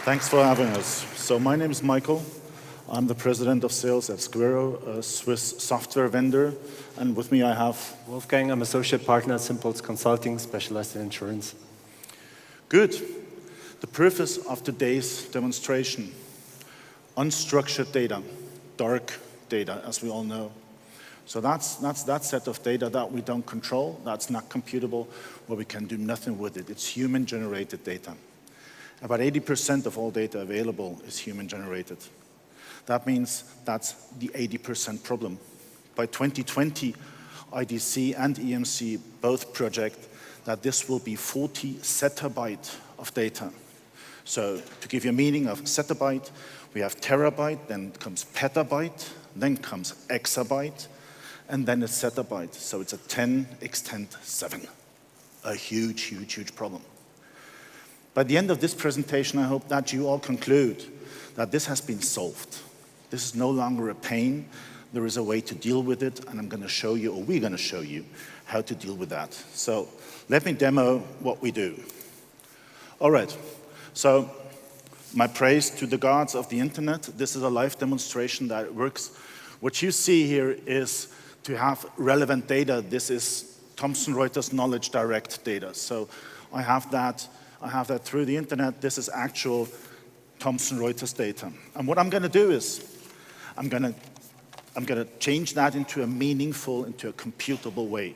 Thanks for having us. So my name is Michael. I'm the president of sales at Squirro, a Swiss software vendor. And with me I have Wolfgang. I'm associate partner at Synpulse Consulting, specialized in insurance. Good. The purpose of today's demonstration, unstructured data, dark data, as we all know. So that's that set of data that we don't control, that's not computable, where we can do nothing with it. It's human-generated data. About 80% of all data available is human-generated. That means that's the 80% problem. By 2020, IDC and EMC both project that this will be 40 zettabyte of data. So to give you a meaning of zettabyte, we have terabyte, then comes petabyte, then comes exabyte, and then it's zettabyte. So it's a 10 extent 7. A huge, huge, huge problem. By the end of this presentation, I hope that you all conclude that this has been solved. This is no longer a pain. There is a way to deal with it, and I'm going to show you, or we're going to show you, how to deal with that. So let me demo what we do. All right. So my praise to the gods of the internet. This is a live demonstration that works. What you see here is to have relevant data. This is Thomson Reuters Knowledge Direct data. So I have that through the internet. This is actual Thomson Reuters data. And what I'm going to do is I'm going to change that into a meaningful, into a computable way.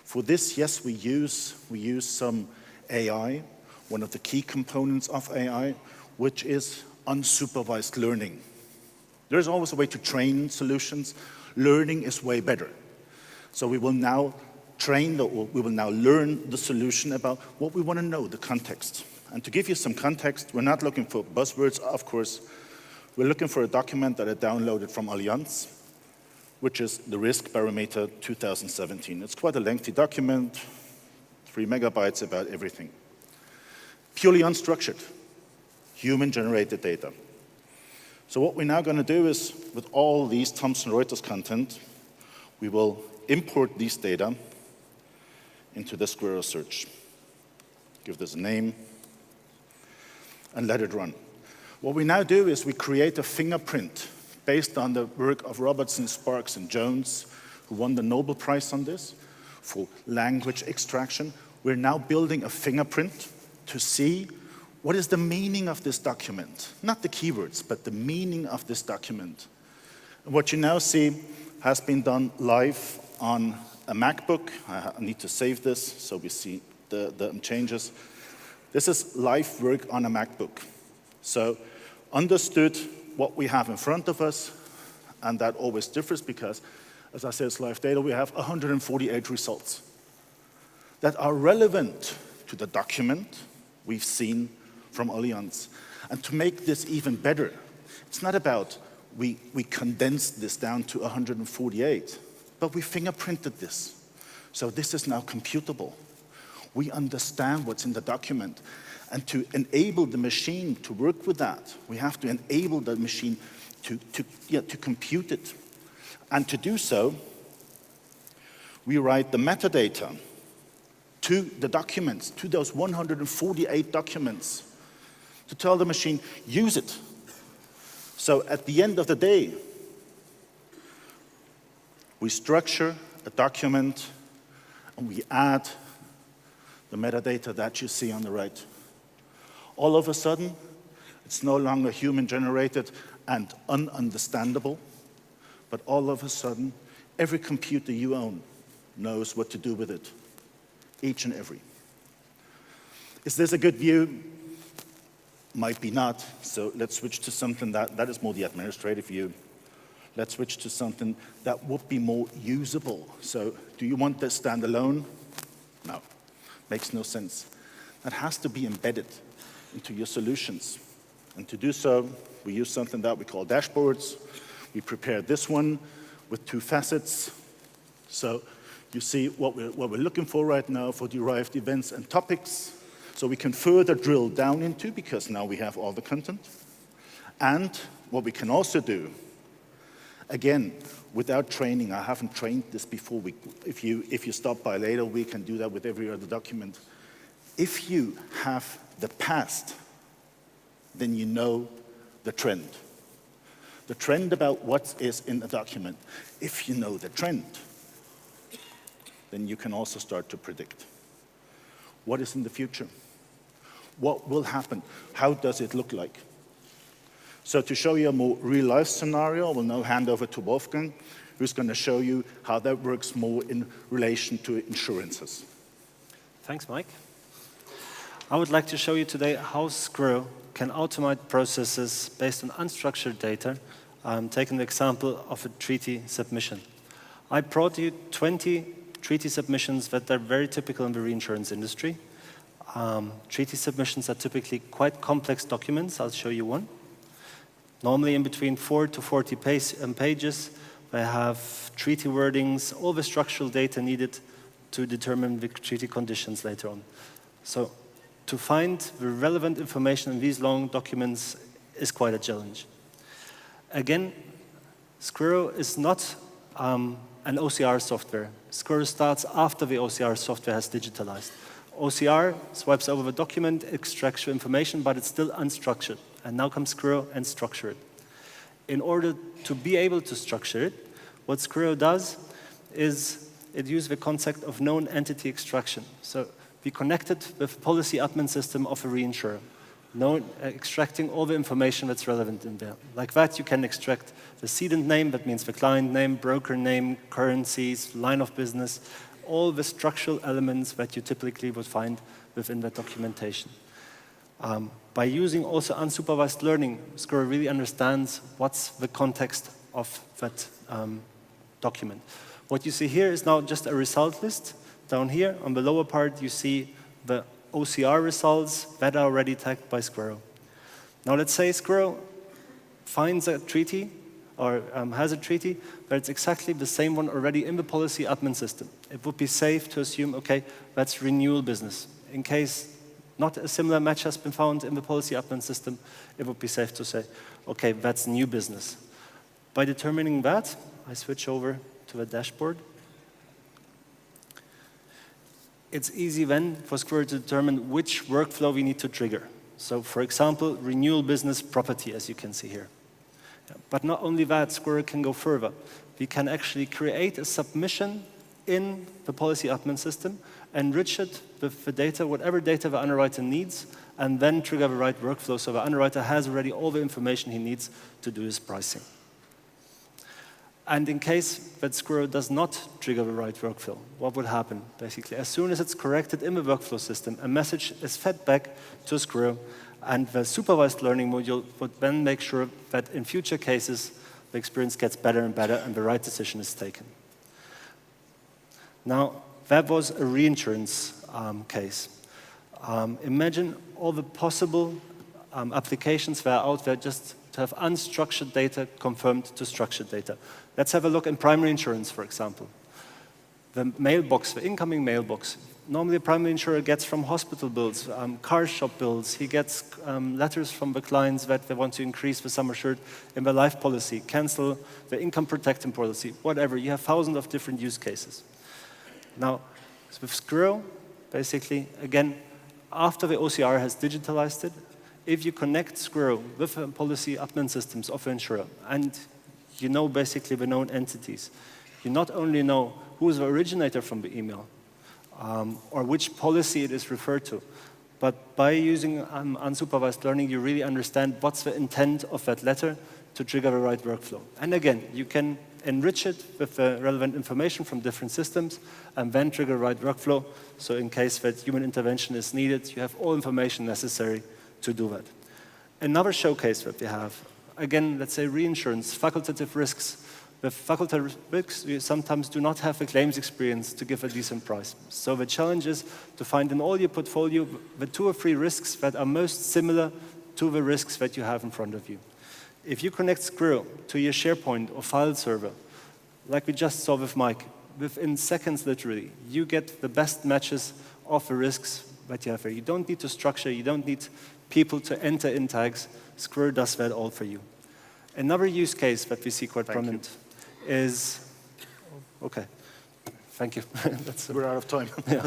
For this, yes, we use some AI, one of the key components of AI, which is unsupervised learning. There's always a way to train solutions. Learning is way better. So we will now we will now learn the solution about what we want to know, the context. And to give you some context, we're not looking for buzzwords, of course. We're looking for a document that I downloaded from Allianz, which is the Risk Barometer 2017. It's quite a lengthy document, 3 megabytes about everything. Purely unstructured, human-generated data. So what we're now going to do is, with all these Thomson Reuters content, we will import these data into the Squirro search. Give this a name, and let it run. What we now do is we create a fingerprint based on the work of Robertson, Sparks, and Jones, who won the Nobel Prize on this, for language extraction. We're now building a fingerprint to see what is the meaning of this document. Not the keywords, but the meaning of this document. And what you now see has been done live on a MacBook. I need to save this so we see the changes. This is live work on a MacBook. So understood what we have in front of us, and that always differs because, as I said, it's live data. We have 148 results that are relevant to the document we've seen from Allianz. And to make this even better, it's not about we condensed this down to 148, but we fingerprinted this. So this is now computable. We understand what's in the document. And to enable the machine to work with that, we have to enable the machine to compute it. And to do so, we write the metadata to the documents, to those 148 documents, to tell the machine, use it. So at the end of the day, we structure a document and we add the metadata that you see on the right. All of a sudden, it's no longer human-generated and ununderstandable, but all of a sudden, every computer you own knows what to do with it, each and every. Is this a good view? Might be not, so let's switch to something that is more the administrative view. Let's switch to something that would be more usable. So do you want this standalone? No, makes no sense. That has to be embedded into your solutions. And to do so, we use something that we call dashboards. We prepared this one with 2 facets. So you see what we're looking for right now for derived events and topics. So we can further drill down into, because now we have all the content. And what we can also do, again, without training, I haven't trained this before. If you stop by later, we can do that with every other document. If you have the past then you know the trend. The trend about what is in a document. If you know the trend, then you can also start to predict. What is in the future? What will happen? How does it look like? So to show you a more real-life scenario, I will now hand over to Wolfgang, who's going to show you how that works more in relation to insurances. Thanks, Mike. I would like to show you today how Squirro can automate processes based on unstructured data. Taking the example of a treaty submission. I brought you 20 treaty submissions that are very typical in the reinsurance industry. Treaty submissions are typically quite complex documents. I'll show you one. Normally in between 4 to 40 pages. They have treaty wordings, all the structural data needed to determine the treaty conditions later on. So to find the relevant information in these long documents is quite a challenge. Again, Squirro is not an OCR software. Squirro starts after the OCR software has digitalized. OCR swipes over the document, extracts the information, but it's still unstructured. And now comes Squirro and structure it. In order to be able to structure it, what Squirro does is it uses the concept of known entity extraction. So we connected with the policy admin system of a reinsurer, extracting all the information that's relevant in there. Like that, you can extract the cedent name, that means the client name, broker name, currencies, line of business, all the structural elements that you typically would find within that documentation. By using also unsupervised learning, Squirro really understands what's the context of that document. What you see here is now just a result list. Down here, on the lower part, you see the OCR results that are already tagged by Squirro. Now let's say Squirro finds a treaty, or has a treaty, but it's exactly the same one already in the policy admin system. It would be safe to assume, okay, that's renewal business. In case not a similar match has been found in the policy admin system, it would be safe to say, okay, that's new business. By determining that, I switch over to the dashboard. It's easy then for Squirro to determine which workflow we need to trigger. So for example, renewal business property, as you can see here. But not only that, Squirro can go further. We can actually create a submission in the policy admin system, enrich it with the data, whatever data the underwriter needs, and then trigger the right workflow so the underwriter has already all the information he needs to do his pricing. And in case that Squirro does not trigger the right workflow, what would happen? Basically, as soon as it's corrected in the workflow system, a message is fed back to Squirro, and the supervised learning module would then make sure that in future cases, the experience gets better and better and the right decision is taken. Now, that was a reinsurance case. Imagine all the possible applications that are out there just to have unstructured data confirmed to structured data. Let's have a look in primary insurance, for example. The mailbox, the incoming mailbox. Normally, a primary insurer gets from hospital bills, car shop bills. He gets letters from the clients that they want to increase the sum assured in the life policy, cancel the income protection policy, whatever. You have thousands of different use cases. Now, with Squirro, basically, again, after the OCR has digitalized it, if you connect Squirro with the policy admin systems of the insurer, and you know basically the known entities, you not only know who is the originator from the email, or which policy it is referred to, but by using unsupervised learning, you really understand what's the intent of that letter to trigger the right workflow. And again, you can enrich it with the relevant information from different systems, and then trigger the right workflow, so in case that human intervention is needed, you have all information necessary to do that. Another showcase that we have, again, let's say reinsurance, facultative risks. With facultative risks, we sometimes do not have the claims experience to give a decent price. So the challenge is to find in all your portfolio the 2 or 3 risks that are most similar to the risks that you have in front of you. If you connect Squirro to your SharePoint or file server, like we just saw with Mike, within seconds literally, you get the best matches of the risks that you have there. You don't need to structure, you don't need people to enter in tags. Squirro does that all for you. Another use case that we see quite prominent is, okay, thank you. We're out of time. Yeah.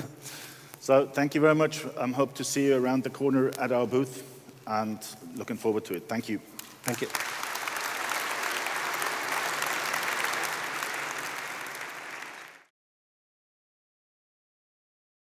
So thank you very much. I hope to see you around the corner at our booth. and looking forward to it. Thank you. Thank you.